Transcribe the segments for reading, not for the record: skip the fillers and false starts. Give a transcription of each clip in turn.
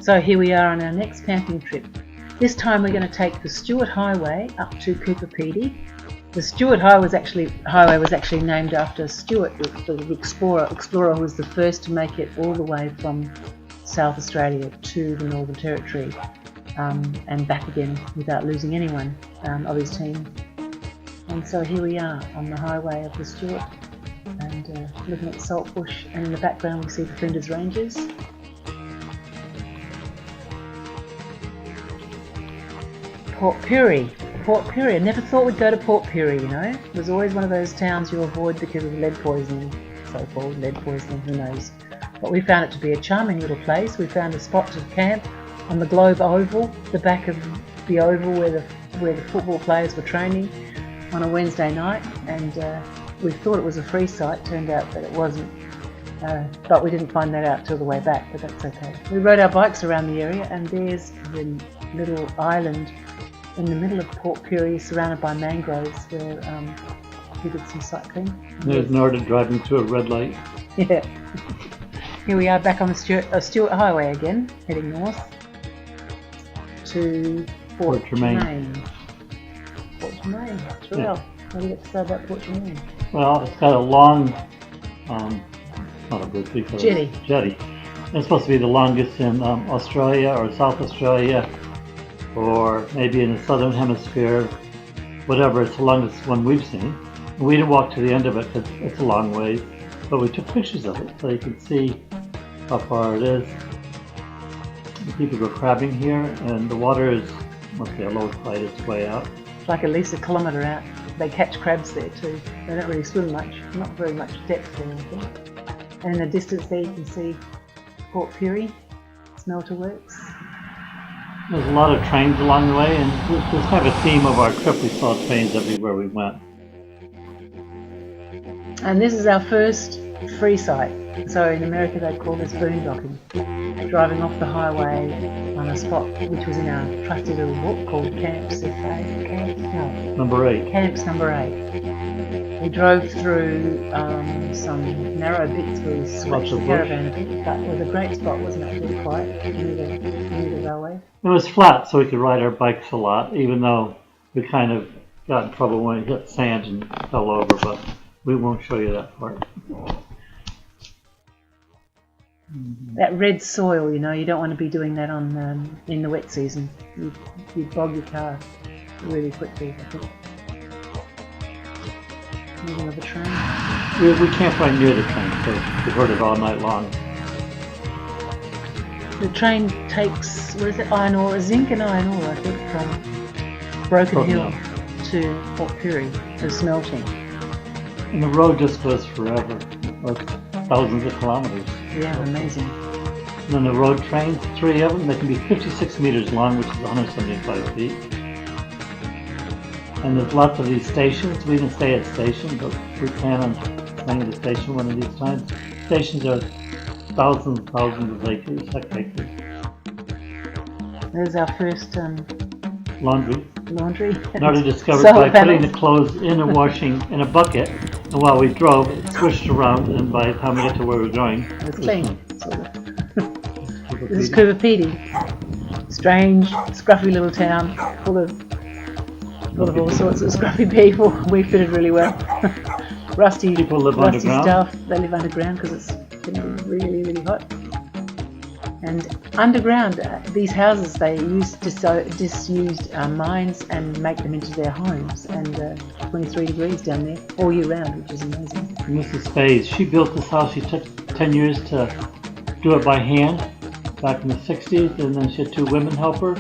So here we are on our next camping trip. This time we're going to take the Stuart Highway up to Coober Pedy. The Stuart Highway was actually named after Stuart, the explorer who was the first to make it all the way from South Australia to the Northern Territory and back again without losing anyone of his team. And so here we are on the highway of the Stuart and looking at the salt bush, and in the background we see the Flinders Ranges. Port Pirie. I never thought we'd go to Port Pirie, you know. It was always one of those towns you avoid because of lead poisoning, so-called lead poisoning, who knows. But we found it to be a charming little place. We found a spot to camp on the Globe Oval, the back of the oval where the football players were training on a Wednesday night, and we thought it was a free site. Turned out that it wasn't, but we didn't find that out till the way back, but that's okay. We rode our bikes around the area, and there's the little island in the middle of Port Pirie, surrounded by mangroves, where we did some cycling. There's Norda driving to a red light. Yeah. Here we are back on the Stuart Highway again, heading north to Port Tremaine. Port Tremaine, that's real. Yeah. What do you get to say about Port Tremaine? Well, it's got a long, not a bridge, jetty. It's supposed to be the longest in Australia or South Australia, or maybe in the Southern Hemisphere, whatever. It's the longest one we've seen. We didn't walk to the end of it because it's a long ways, but we took pictures of it so you can see how far it is. The people go crabbing here, and the water must be a low tide, it's way out. It's like at least a kilometre out. They catch crabs there too. They don't really swim much, not very much depth or anything. And in the distance there you can see Port Pirie, smelter works. There's a lot of trains along the way, and there's kind of a theme of our trip. We saw trains everywhere we went. And this is our first free site. So in America they call this boondocking. Driving off the highway on a spot which was in our trusty little book called Camps Number 8. Camps Number 8. We drove through some narrow bits where we switched the caravan a bit, but it was a great spot, wasn't it? Really quiet near the railway. It was flat, so we could ride our bikes a lot, even though we kind of got in trouble when we hit sand and fell over, but we won't show you that part. That red soil, you know, you don't want to be doing that on in the wet season. You bog your car really quickly, I think. Middle of the train. We camped right near the train, so we heard it all night long. The train takes, what is it, iron ore, zinc and iron ore, I think, from Broken Hill to Port Pirie for smelting. And the road just goes forever, like thousands of kilometers. Yeah, amazing. And then the road trains, 3 of them, they can be 56 meters long, which is 175 feet. And there's lots of these stations. We didn't stay at stations, but we plan on staying at a station one of these times. Stations are thousands of acres, hectares. There's our first laundry. Already discovered by putting the clothes in a washing in a bucket, and while we drove, it swished around, and by the time we got to where we were going, it was clean. This is Coober Pedy. Strange, scruffy little town, full of all sorts of scruffy people. We fitted really well. Rusty stuff. They live underground because it's really, really hot. And underground, these houses, they use disused mines and make them into their homes. And 23 degrees down there all year round, which is amazing. Mrs. Faze, she built this house. She took 10 years to do it by hand back in the 60s, and then she had 2 women help her.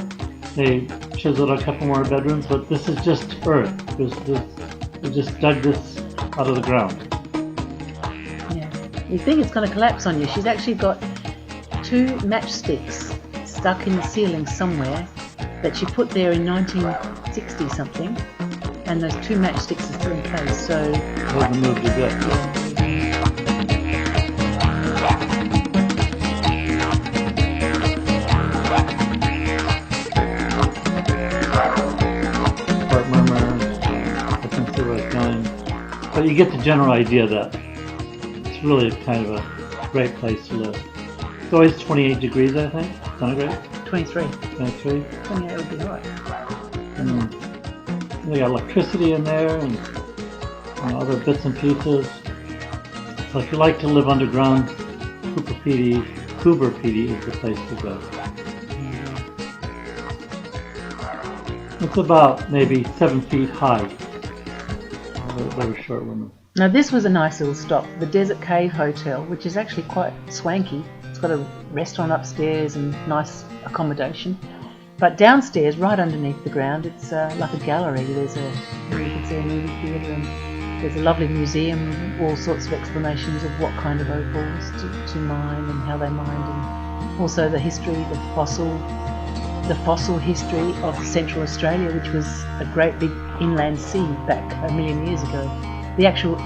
They chiseled a couple more bedrooms, but this is just earth. We just dug this out of the ground. Yeah. You think it's going to collapse on you. She's actually got 2 matchsticks stuck in the ceiling somewhere that she put there in 1960 something, and those 2 matchsticks are still in place. So hasn't moved a bit. Yeah. But you get the general idea that it's really kind of a great place to live. It's always 28 degrees, I think, centigrade. 23. 23. 28 would be hot. They got electricity in there and other bits and pieces. So if you like to live underground, Coober Pedy is the place to go. It's about maybe 7 feet high. They were short women. Now this was a nice little stop, the Desert Cave Hotel, which is actually quite swanky. It's got a restaurant upstairs and nice accommodation. But downstairs, right underneath the ground, it's like a gallery. There's you can see a movie theatre, and there's a lovely museum, all sorts of explanations of what kind of opals to mine and how they mined, and also the history, the fossil history of Central Australia, which was a great big inland sea back 1 million years ago. The actual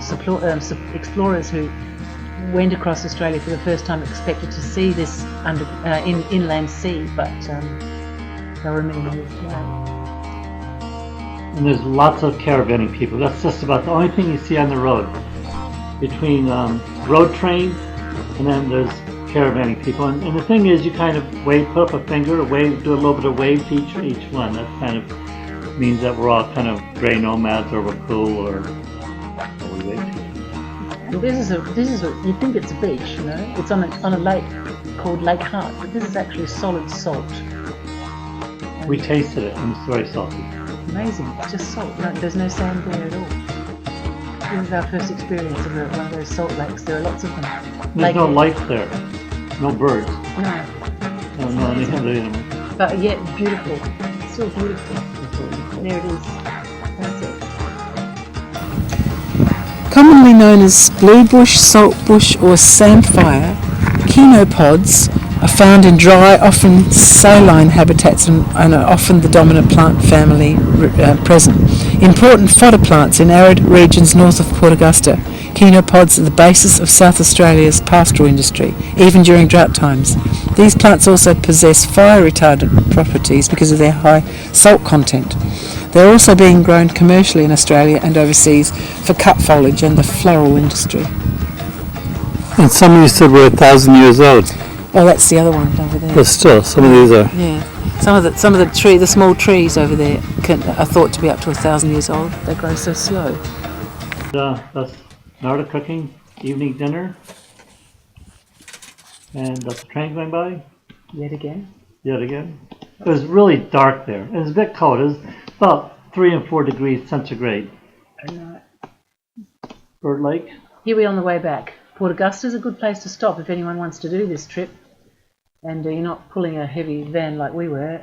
explorers who went across Australia for the first time expected to see this inland sea, but they were 1 million years away. And there's lots of caravanning people. That's just about the only thing you see on the road. Between road trains, and then there's caravanning people. And the thing is, you kind of put up a finger, wave, do a little bit of wave to each one. That kind of means that we're all kind of grey nomads, or we're cool, or we wave to. This is you think it's a beach, you know? It's on a lake called Lake Hart, but this is actually solid salt. We tasted it, and it's very salty. Amazing, it's just salt. No, there's no sand there at all. This is our first experience of one of those salt lakes. There are lots of them. There's no life there, no birds. No. No any other animals. But yet beautiful. It's still beautiful. There it is. That's it. Commonly known as blue bush, salt bush or samphire, chenopods are found in dry, often saline habitats and are often the dominant plant family present. Important fodder plants in arid regions north of Port Augusta. Chenopods are the basis of South Australia's pastoral industry, even during drought times. These plants also possess fire retardant properties because of their high salt content. They're also being grown commercially in Australia and overseas for cut foliage and the floral industry. And some of you said we're 1,000 years old. Oh, that's the other one over there. But still, some of these are. Yeah, some of the small trees over there are thought to be up to 1,000 years old. They grow so slow. That's Narda cooking, evening dinner. And that's the train going by. Yet again. It was really dark there. It was a bit cold. It was about 3 and 4 degrees centigrade. Bird Lake. Here we are on the way back. Port Augusta is a good place to stop if anyone wants to do this trip, and you're not pulling a heavy van like we were.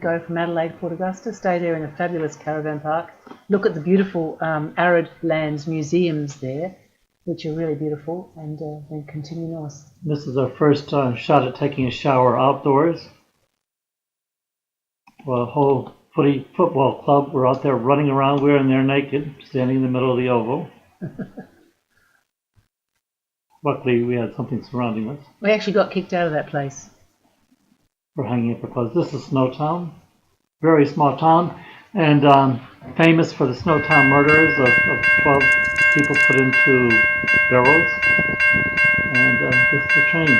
Go from Adelaide to Port Augusta, stay there in a fabulous caravan park, look at the beautiful arid lands museums there, which are really beautiful, and then continue north. This is our first shot at taking a shower outdoors. Well, a whole football club were out there running around. We were in there naked, standing in the middle of the oval. Luckily, we had something surrounding us. We actually got kicked out of that place. We're hanging up because this is Snowtown, very small town, and famous for the Snowtown murders of 12 people put into barrels. And this is the train.